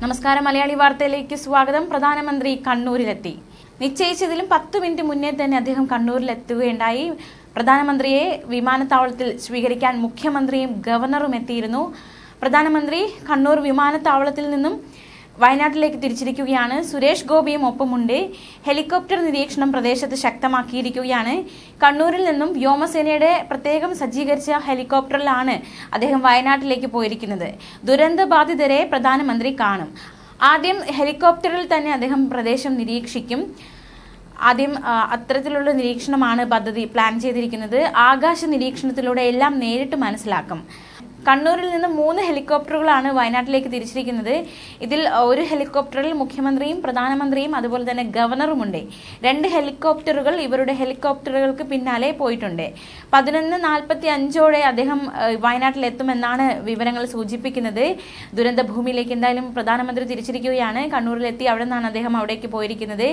നമസ്കാരം. മലയാളി വാർത്തയിലേക്ക് സ്വാഗതം. പ്രധാനമന്ത്രി കണ്ണൂരിലെത്തി. നിശ്ചയിച്ചതിലും 10 മിനിറ്റ് മുന്നേ തന്നെ അദ്ദേഹം കണ്ണൂരിലെത്തുകയുണ്ടായി. പ്രധാനമന്ത്രിയെ വിമാനത്താവളത്തിൽ സ്വീകരിക്കാൻ മുഖ്യമന്ത്രിയും ഗവർണറും എത്തിയിരുന്നു. പ്രധാനമന്ത്രി കണ്ണൂർ വിമാനത്താവളത്തിൽ നിന്നും വയനാട്ടിലേക്ക് തിരിച്ചിരിക്കുകയാണ്. സുരേഷ് ഗോപിയും ഒപ്പമുണ്ട്. ഹെലികോപ്റ്റർ നിരീക്ഷണം പ്രദേശത്ത് ശക്തമാക്കിയിരിക്കുകയാണ്. കണ്ണൂരിൽ നിന്നും വ്യോമസേനയുടെ പ്രത്യേകം സജ്ജീകരിച്ച ഹെലികോപ്റ്ററിലാണ് അദ്ദേഹം വയനാട്ടിലേക്ക് പോയിരിക്കുന്നത്. ദുരന്തബാധിതരെ പ്രധാനമന്ത്രി കാണും. ആദ്യം ഹെലികോപ്റ്ററിൽ തന്നെ അദ്ദേഹം പ്രദേശം നിരീക്ഷിക്കും. ആദ്യം അത്തരത്തിലുള്ള നിരീക്ഷണമാണ് പദ്ധതി പ്ലാൻ ചെയ്തിരിക്കുന്നത്. ആകാശ നിരീക്ഷണത്തിലൂടെ എല്ലാം നേരിട്ട് മനസ്സിലാക്കും. കണ്ണൂരിൽ നിന്ന് 3 ഹെലികോപ്റ്ററുകളാണ് വയനാട്ടിലേക്ക് തിരിച്ചിരിക്കുന്നത്. ഇതിൽ ഒരു ഹെലികോപ്റ്ററിൽ മുഖ്യമന്ത്രിയും പ്രധാനമന്ത്രിയും അതുപോലെ തന്നെ ഗവർണറുമുണ്ട്. 2 ഹെലികോപ്റ്ററുകൾ ഇവരുടെ ഹെലികോപ്റ്ററുകൾക്ക് പിന്നാലെ പോയിട്ടുണ്ട്. 11:45 അദ്ദേഹം വയനാട്ടിലെത്തുമെന്നാണ് വിവരങ്ങൾ സൂചിപ്പിക്കുന്നത്. ദുരന്ത ഭൂമിയിലേക്ക് എന്തായാലും പ്രധാനമന്ത്രി തിരിച്ചിരിക്കുകയാണ്. കണ്ണൂരിലെത്തി അവിടെ നിന്നാണ് അദ്ദേഹം അവിടേക്ക് പോയിരിക്കുന്നത്.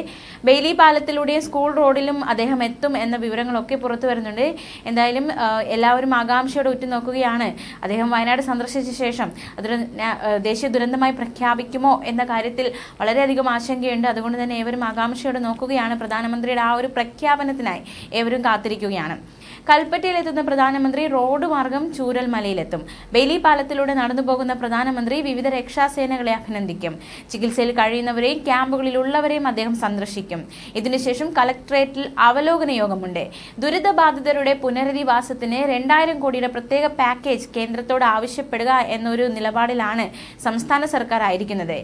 ബെയിലി പാലത്തിലൂടെയും സ്കൂൾ റോഡിലും അദ്ദേഹം എത്തും എന്ന വിവരങ്ങളൊക്കെ പുറത്തു വരുന്നുണ്ട്. എന്തായാലും എല്ലാവരും ആകാംക്ഷയോടെ ഉറ്റുനോക്കുകയാണ്. അദ്ദേഹം വയനാട് സന്ദർശിച്ച ശേഷം അതൊരു ദേശീയ ദുരന്തമായി പ്രഖ്യാപിക്കുമോ എന്ന കാര്യത്തിൽ വളരെയധികം ആശങ്കയുണ്ട്. അതുകൊണ്ട് തന്നെ ഏവരും ആകാംക്ഷയോടെ നോക്കുകയാണ്. പ്രധാനമന്ത്രിയുടെ ആ ഒരു പ്രഖ്യാപനത്തിനായി ഏവരും കാത്തിരിക്കുകയാണ്. കൽപ്പറ്റയിലെത്തുന്ന പ്രധാനമന്ത്രി റോഡ് മാർഗം ചൂരൽമലയിലെത്തും. ബെയിലി പാലത്തിലൂടെ നടന്നു പോകുന്ന പ്രധാനമന്ത്രി വിവിധ രക്ഷാസേനകളെ അഭിനന്ദിക്കും. ചികിത്സയിൽ കഴിയുന്നവരെയും ക്യാമ്പുകളിലുള്ളവരെയും അദ്ദേഹം സന്ദർശിക്കും. ഇതിനുശേഷം കളക്ടറേറ്റിൽ അവലോകന യോഗമുണ്ട്. ദുരിതബാധിതരുടെ പുനരധിവാസത്തിന് 2000 കോടിയുടെ പ്രത്യേക പാക്കേജ് കേന്ദ്രത്തോട് ആവശ്യപ്പെടുക എന്നൊരു നിലപാടിലാണ് സംസ്ഥാന സർക്കാർ ആയിരിക്കുന്നത്.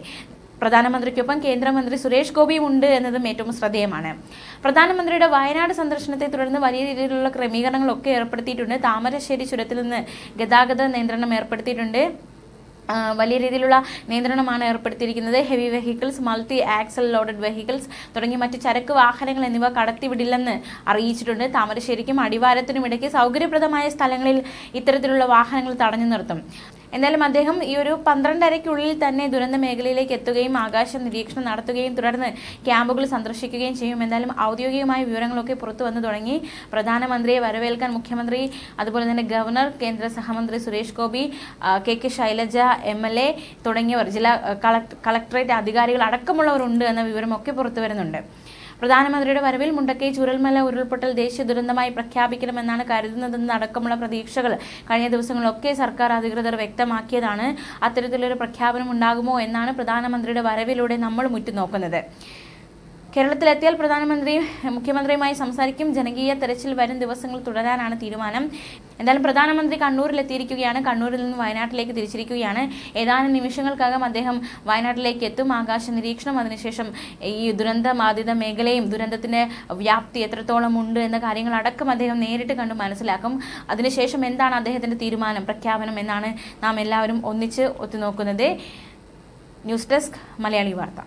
പ്രധാനമന്ത്രിക്കൊപ്പം കേന്ദ്രമന്ത്രി സുരേഷ് ഗോപിയും ഉണ്ട് എന്നതും ഏറ്റവും ശ്രദ്ധേയമാണ്. പ്രധാനമന്ത്രിയുടെ വയനാട് സന്ദർശനത്തെ തുടർന്ന് വലിയ രീതിയിലുള്ള ക്രമീകരണങ്ങളൊക്കെ ഏർപ്പെടുത്തിയിട്ടുണ്ട്. താമരശ്ശേരി ചുരത്തിൽ നിന്ന് ഗതാഗത നിയന്ത്രണം ഏർപ്പെടുത്തിയിട്ടുണ്ട്. വലിയ രീതിയിലുള്ള നിയന്ത്രണമാണ് ഏർപ്പെടുത്തിയിരിക്കുന്നത്. Heavy vehicles, multi axle loaded vehicles തുടങ്ങി മറ്റ് ചരക്ക് വാഹനങ്ങൾ എന്നിവ കടത്തിവിടില്ലെന്ന് അറിയിച്ചിട്ടുണ്ട്. താമരശ്ശേരിക്കും അടിവാരത്തിനും ഇടയ്ക്ക് സൗകര്യപ്രദമായ സ്ഥലങ്ങളിൽ ഇത്തരത്തിലുള്ള വാഹനങ്ങൾ തടഞ്ഞു നിർത്തും. എന്തായാലും അദ്ദേഹം ഈ ഒരു 12:30-ക്കുള്ളിൽ തന്നെ ദുരന്ത മേഖലയിലേക്ക് എത്തുകയും ആകാശ നിരീക്ഷണം നടത്തുകയും തുടർന്ന് ക്യാമ്പുകൾ സന്ദർശിക്കുകയും ചെയ്യും. എന്തായാലും ഔദ്യോഗികമായ വിവരങ്ങളൊക്കെ പുറത്തു വന്നു തുടങ്ങി. പ്രധാനമന്ത്രിയെ വരവേൽക്കാൻ മുഖ്യമന്ത്രി, അതുപോലെ തന്നെ ഗവർണർ, കേന്ദ്ര സഹമന്ത്രി സുരേഷ് ഗോപി, കെ ശൈലജ MLA തുടങ്ങിയവർ, ജില്ലാ കളക്ടറേറ്റ് അധികാരികൾ അടക്കമുള്ളവരുണ്ട് എന്ന വിവരമൊക്കെ പുറത്തു വരുന്നുണ്ട്. പ്രധാനമന്ത്രിയുടെ വരവിൽ മുണ്ടക്കൈ ചൂരൽമല ഉരുൾപൊട്ടൽ ദേശീയ ദുരന്തമായി പ്രഖ്യാപിക്കണമെന്നാണ് കരുതുന്നതെന്ന് അടക്കമുള്ള പ്രതീക്ഷകൾ കഴിഞ്ഞ ദിവസങ്ങളിലൊക്കെ സർക്കാർ അധികൃതർ വ്യക്തമാക്കിയതാണ്. അത്തരത്തിലൊരു പ്രഖ്യാപനം ഉണ്ടാകുമോ എന്നാണ് പ്രധാനമന്ത്രിയുടെ വരവിലൂടെ നമ്മൾ ഉറ്റുനോക്കുന്നത്. കേരളത്തിലെത്തിയാൽ മുഖ്യമന്ത്രിയുമായി സംസാരിക്കും. ജനകീയ തെരച്ചിൽ വരും ദിവസങ്ങൾ തുടരാനാണ് തീരുമാനം. എന്തായാലും പ്രധാനമന്ത്രി കണ്ണൂരിലെത്തിയിരിക്കുകയാണ്. കണ്ണൂരിൽ നിന്ന് വയനാട്ടിലേക്ക് തിരിച്ചിരിക്കുകയാണ്. ഏതാനും നിമിഷങ്ങൾക്കകം അദ്ദേഹം വയനാട്ടിലേക്ക് എത്തും. ആകാശ നിരീക്ഷണം, അതിനുശേഷം ഈ ദുരന്തബാധിത മേഖലയും ദുരന്തത്തിന്റെ വ്യാപ്തി എത്രത്തോളം ഉണ്ട് എന്ന കാര്യങ്ങളടക്കം അദ്ദേഹം നേരിട്ട് കണ്ട് മനസ്സിലാക്കും. അതിനുശേഷം എന്താണ് അദ്ദേഹത്തിന്റെ തീരുമാനം, പ്രഖ്യാപനം എന്നാണ് നാം എല്ലാവരും ഒന്നിച്ച് ഒത്തുനോക്കുന്നത്. ന്യൂസ് ഡെസ്ക്, മലയാളി വാർത്ത.